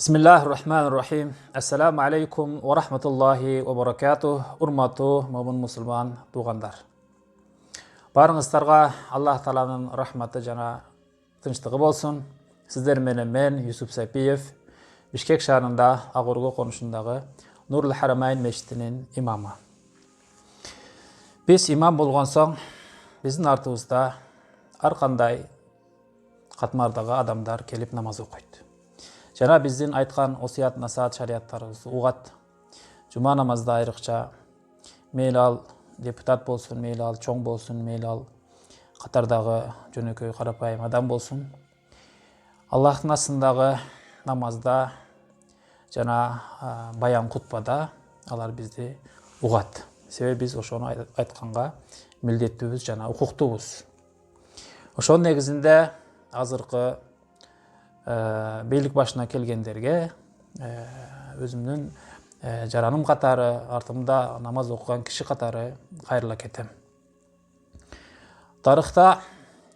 Bismillahirrahmanirrahim. Assalamu alaikum wa rahmatullahi wa barakatuh. Урматтуу момун мусулман туугандар. Барыңыздарға Аллах Тааланын рахматы жана тынчтыгы болсун. Сиздер менен мен Юсуп Сапиев, Бишкек шаарында Агургу конушундагы Нурлул Харамайн мечитинин имамы. Биз имам болгон соң, биздин артыбызда ар кандай катмардагы адамдар келип намаз окуйт. Жана биздин айткан осуят насаат шарияттарыбызды угат. Жума намазда айрыкча мейли ал депутат болсун, мейли ал чоң болсун, мейли ал катардагы жөнөкөй карапайым адам болсун. Аллахтын астындагы намазда жана баян кутбада алар бизди угат. Себеби биз ошону айтканга милдеттүүбүз жана укуктуубуз. Ошонун негизинде азыркы бийлик башына келгендерге өзүмдүн жараным катары, артымда намаз окуган киши катары кайрыла кетем. Тарыхта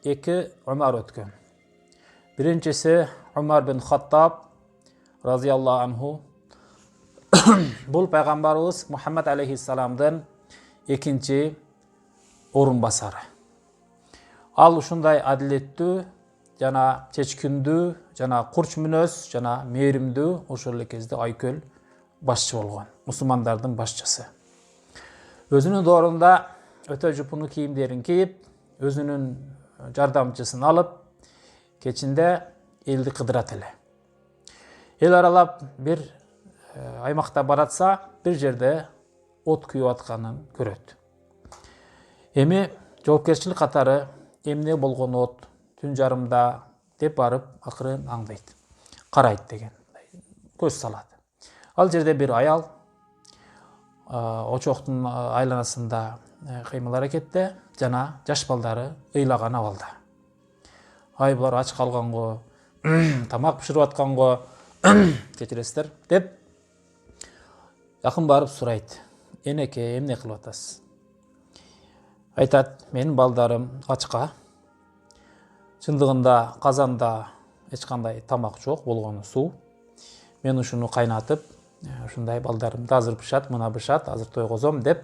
эки Умар өткөн. Биринчиси Умар бин Хаттаб разияллаху анху. Бул пайгамбарыбыз Мухаммад алейхиссаламдын экинчи орун басары. Ал ушундай адилеттүү жана чечкиндүү жана курч мүнөз жана мээримдүү ошол эле кезде айкөл башчы болгон, мусулмандардын башчысы. Өзүнүн доорунда өтө жупуну кийимдерин кийип, өзүнүн жардамчысын алып, кечинде элди кыдырат эле. Эл аралап бир аймакта баратса, бир жерде от күйүп атканын көрөт. Эми жоопкерчилик катары эмне болгон от, түн жарымда деп барып акырын аңдайт, карайт деген, көз салат. Ал жерде бир аял очоктун айланасында кыймыл аракетте жана жаш балдары ыйлаган абалда. Ай, булар ач калганго, тамак бышырып атканго, кечиресиздер деп жакын барып сурайт. Энеке, эмне кылып атасыз? Айтат, менин балдарым ачка. Чындыгында казанда эч кандай тамак жок, болгону суу. Мен ушуну кайнатып, ушундай балдарымды азыр бышат, мына бышат, азыр тойгозом деп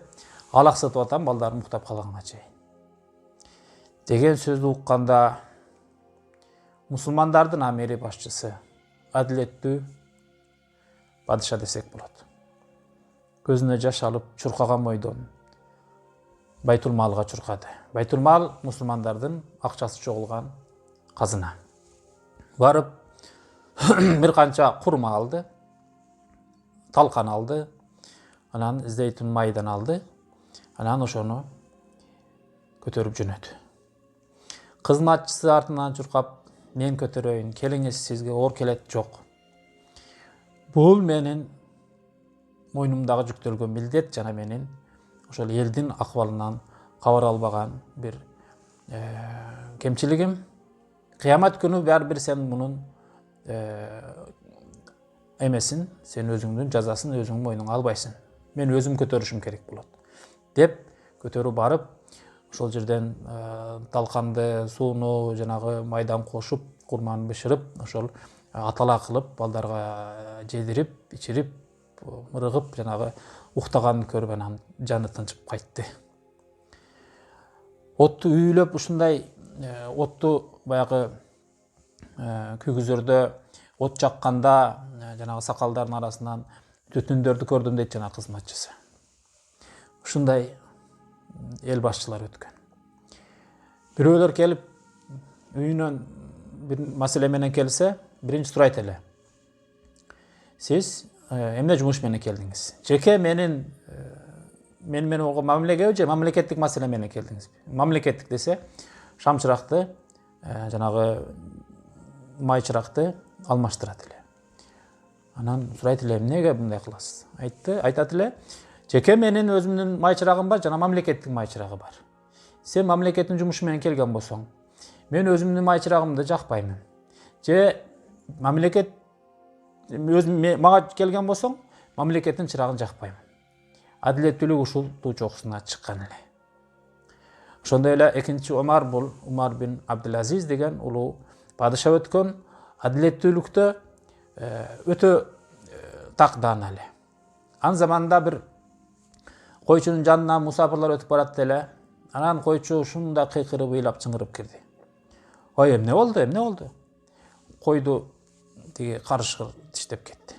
алаксытып атам, балдарым уктап калганга чейин. Деген сөздү укканда мусулмандардын амири башчысы, адилеттүү падыша десек болот. Көзүнө жаш алып, чуркаган бойдон Байтулмалга чуркады. Байтулмал мусулмандардын акчасы чогулган казына. Барып бир канча курма алды, талкан алды, анан зейтун майдан алды, анан ошону көтөрүп жөнөдү. Кызматчысы артынан чуркап, мен көтөрөйүн, келиңиз, сизге оор келет жок. Бул менин мойнумдагы жүктөлгөн милдет жана менин ошол элдин акыбалынан кабар албаган бир кемчилигим. Кыямат күнү бир сен мунун эмесин, сен өзүңдүн жазасын өзүңдүн мойнуңа албайсың. Мен өзүм көтөрүшүм керек болот. Деп көтөрүп барып, ошол жерден талканды, сууну, жанагы майдан кошуп, курманы бышырып, ошол атала кылып, балдарга жедирип, ичирип, мырыгып, жанагы уктаганын көрүп анан жаны тынчып кайтты. Отту үйлөп, ушундай отту баягы күйгүзөрдө от жакканда жанагы сакалдардын арасынан түтүндөрдү көрдүм дейт жана кызматчысы. Ушундай эл башчылары өткөн. Бирөөлөр келип үйүнөн бир маселе менен келсе, биринчи сурайт эле. Сиз эмне жумуш менен келдиңиз? Жеке менин болгон мамилеге же мамлекеттик маселе менен келдиңизби? Мамлекеттик десе, шамчыракты, жанагы май чыракты алмаштырат эле. Анан сурайт эле, эмнеге мындай кыласыз? Айтат эле, жеке менин өзүмдүн май чырагым бар, жана мамлекеттик май чырагы бар. Сен мамлекеттин жумушу менен келген болсоң, мен өзүмдүн май чырагымды жакпаймын. Же мамлекет мага келген болсоң, мамлекеттин чырагын жакпаймын. Адилеттүүлүк ушул чокусуна чыккан эле. Ошондой эле экинчи Умар, бул Умар бин Абдул Азиз деген улуу падыша өткөн. Адилеттүүлүктө өтө такдан эле. Ан заманда бир койчунун жанынан мусафирлер өтүп барат эле. Анан койчу ушундай кыйкырып ыйлап чыңгырып кирди. Ой, эмне болду? Койду тиги карышкыр тиштеп кетти.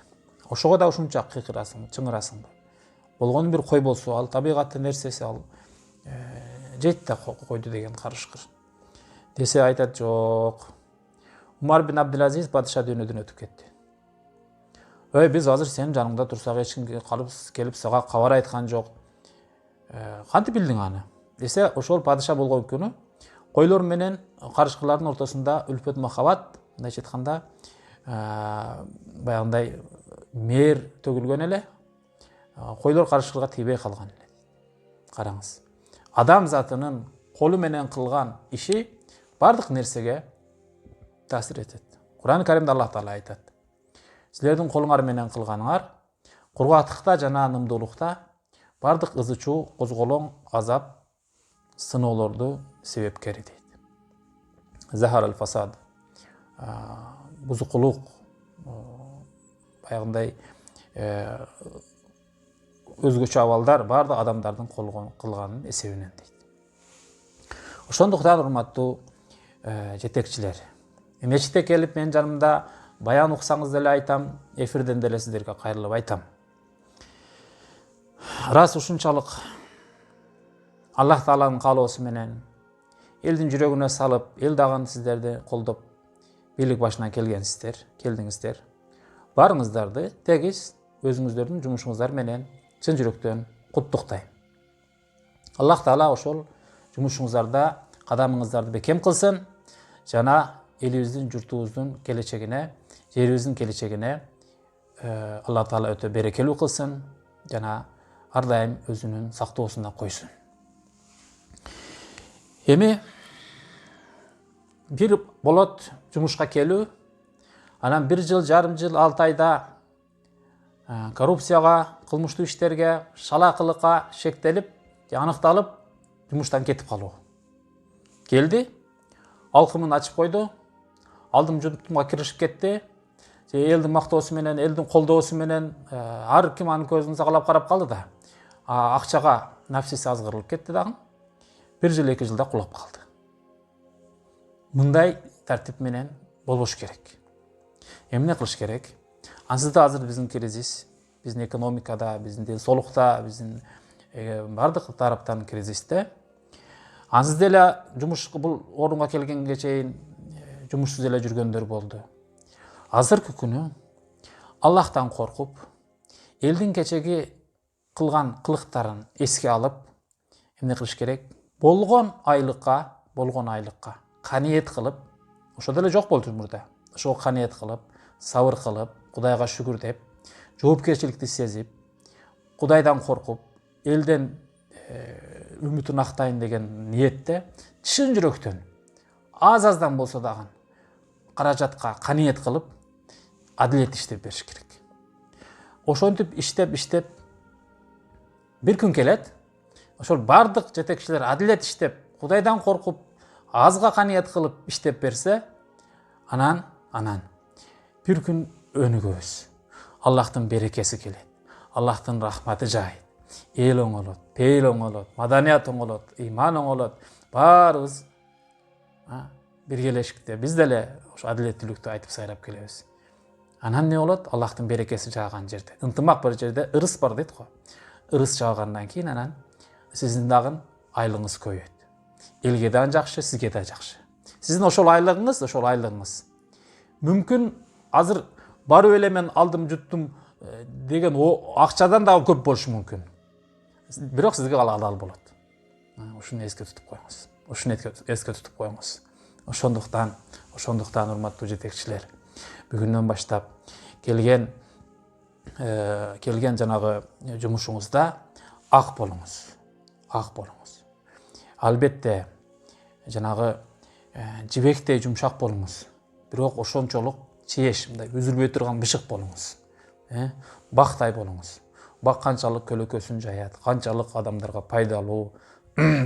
Ошого да ушунча кыйкырасың, чыңгырасың. Болгону бир кой болсо, ал табигаттын нерсеси, ал жейт да койду деген карышкыр. Десе айтат, жок. Умар бин Абдулазиз падыша дүйнөдөн өтүп кетти. Ой, биз азыр сенин жаныңда турсак, эч ким келип сага кабар айткан жок. Кантип билдиң аны? Десе, ошол падыша болгон күнү койлор менен карышкырлардын ортосунда үлпөт махабат, мындайча айтканда, баягындай мээр төгүлгөн эле. Койлор карышкырга тийбей калган эле. Караңыз. Адам затынын колу менен кылган иши бардык нерсеге таасир этет. Кур'ан-ы Каримде Аллах Таала айтат: силердин колуңар менен кылганыңар кургактыкта жана нымдуулукта бардык ызы чуу, козголоң, азап, сыноолорду себепкери дейт. Захарал фасад. Бузукулук, баягындай өзгөчө абалдар бардык адамдардын кылганын эсебинен дейт. Ошондуктан урматтуу жетекчилер, мечитте келип менин жанымда баян уксаңыз деле айтам, эфирден деле сиздерге кайрылып айтам. Рас ушунчалык Аллах Тааланын каалоосу менен элдин жүрөгүнө салып, эл дагы сиздерди колдоп, бийлик башына келдиңиздер. Барыңыздарды тегиз өзүңүздөрдүн жумушуңуздар менен чын жүрөктөн куттуктайм. Аллах Таала ошол жумушуңуздарда кадамыңыздарды бекем кылсын жана элибиздин, журтубуздун келечегине, жерибиздин келечегине Аллах Таала өтө берекелүү кылсын жана ар дайым өзүнүн сактоосуна койсун. Эми бир болот жумушка келүү, анан 1 жыл, жарым жыл, 6 айда коррупцияга, кылмыштуу иштерге, шалаакылыкка шектелип, аныкталып, жумуштан кетип калуу. Келди, алкымын ачып койду, алдым жутумга киришип кетти. Элдин мактоосу менен, элдин колдоосу менен ар ким анын көзүн сагалап карап калды да, акчага нафсиси азгырылып кетти дагы. 1 жыл, 2 жылда кулап калды. Мындай тартип менен болбош керек. Эмне кылыш керек? Ансыз да азыр биздин кризис, биздин экономикада, биздин ден соолукта, биздин бардык тараптан кризисте. Ансыз деле жумуш бул орунга келгенге чейин жумушсуз эле жүргөндөр болду. Азыркы күнү Аллахтан коркуп, элдин кечеги кылган кылыктарын эске алып, эмне кылыш керек? Болгон айлыкка каниет кылып, ошо деле жок болду мурда. Ошого каниет кылып, сабыр кылып, Кудайга шүгүр деп, жоопкерчиликти сезип, Кудайдан коркуп, элден үмүтүн актайын деген ниетте чын жүрөктөн аз-аздан болсо дагы каражатка каниет кылып, адилет иштеп бериш керек. Ошентип иштеп бир күн келет, ошол бардык жетекчилер адилет иштеп, Кудайдан коркуп, азга каниет кылып иштеп берсе, анан бир күн өнүгөбүз. Аллахтын берекеси келет. Аллахтын рахматы жайт. Эл оңолот, пейил оңолот, маданият оңолот, иман оңолот. Баарыбыз биргелешикте биз деле ошо адилеттүүлүктү айтып сайрап келебиз. Анан не болот? Аллахтын берекеси жааган жерде, ынтымак бар жерде ырыс бар дейт го. Ырыс жаагандан кийин анан сиздин дагы айлыгыңыз көбөйөт. Элге да жакшы, сизге да жакшы. Сиздин ошол айлыгыңыз. Мүмкүн азыр барып эле мен алдым жуттум деген акчадан дагы көп болушу мүмкүн. Бирок сизге алал болот. Ушуну эске тутуп коюңуз. Ошондуктан урматтуу жетекчилер, бүгүндөн баштап келген жанагы жумушуңузда ак болуңуз. Албетте жанагы жибектей жумшак болуңуз. Бирок ошончолук чееш, мындай үзүлбөй турган бышык болуңуз. Бактай болуңуз. Бак канчалык көлөкөсүн жаят, канчалык адамдарга пайдалуу.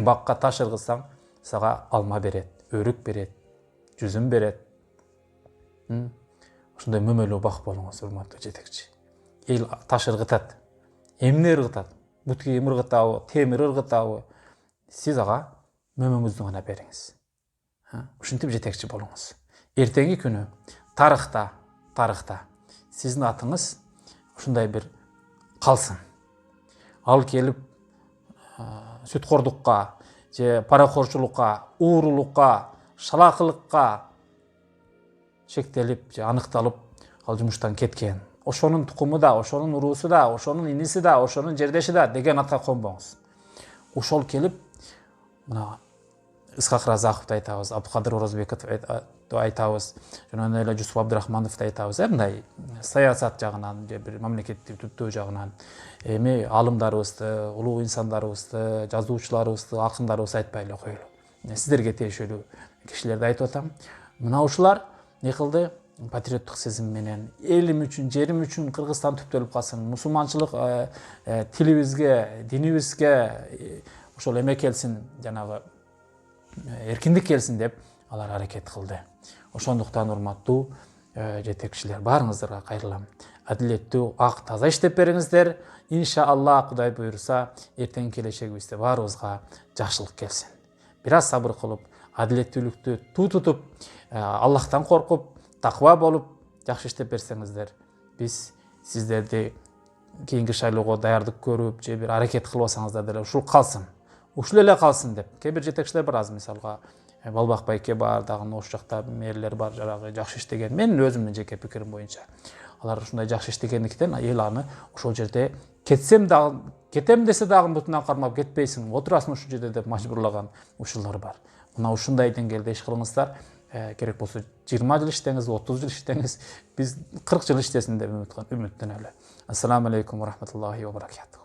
Бакка таш ыргызсаң, сага алма берет, өрүк берет, жүзүм берет. ушундай мөмөлүү бак болуңуз, урматтуу жетекчи. Эл таш ыргытат, эмне ыргытат, бут кийим ыргытабы, темир ыргытабы, сиз ага мөмөңүздү гана бериңиз. Ушинтип жетекчи болуңуз. Эртеңки күнү тарыхта сиздин атыңыз ушундай бир калсын. Ал келип сүткордукка же паракорчулукка, уурулукка, шалакылыкка шектелип же аныкталып ал жумуштан кеткен. Ошонун тукуму да, ошонун уруусу да, ошонун иниси да, ошонун жердеши да деген атка конбоңуз. Ошол келип мына Исхак Разаковду айтабыз, Абдыкадыр Орозбековду айтабыз, жана эле Жусуп Абдырахмановду айтабыз. Мындай саясат жагынан же бир мамлекетти түптөө жагынан эми алымдарыбызды, улуу инсандарыбызды, жазуучуларыбызды, акындарыбызды айтпай эле коелу. Сиздерге тиешелүү кишилерди айтып атам. Мына ушулар не кылды? Патриоттук сезим менен элим үчүн, жерим үчүн Кыргызстан түптөлүп калсын, мусулманчылык тилибизге, динибизге ошол эме келсин, жанагы эркиндик келсин деп алар аракет кылды. Ошондуктан урматтуу жетекчилер, баарыңыздарга кайрылам. Адилеттүү, ак, таза иштеп бериңиздер. Иншалла, Кудай буйруса, эртеңки келечегибизде баарыбызга жакшылык келсин. Бир аз сабыр кылып, адилеттүүлүктү туу тутуп, Аллахтан коркуп, таква болуп, жакшы иштеп берсеңиздер, биз сиздерди кийинки шайлоого даярдык көрүп, же бир аракет кылбасаңыздар деле ушул калсын. Ушул эле калсын деп. Кээ бир жетекчилер бар, аз мисалга Балбак байке бар, дагы ошол жакта мэрлер бар, жарагы жакшы иштеген. Менин өзүмдүн жеке пикирим боюнча алар ушундай жакшы иштегендиктен эл аны ошол жерде кетем десе дагы бутунан кармап кетпейсиң, отурасың ушул жерде деп мажбурлаган ушулар бар. Мына ушундай деңгээлде иш кылыңыздар. Керек болсо 20 жыл иштеңиз, 30 жыл иштеңиз, биз 40 жыл иштесин деп үмүттөнөлү. Ассаламу алейкум ва рахматуллахи ва баракатух.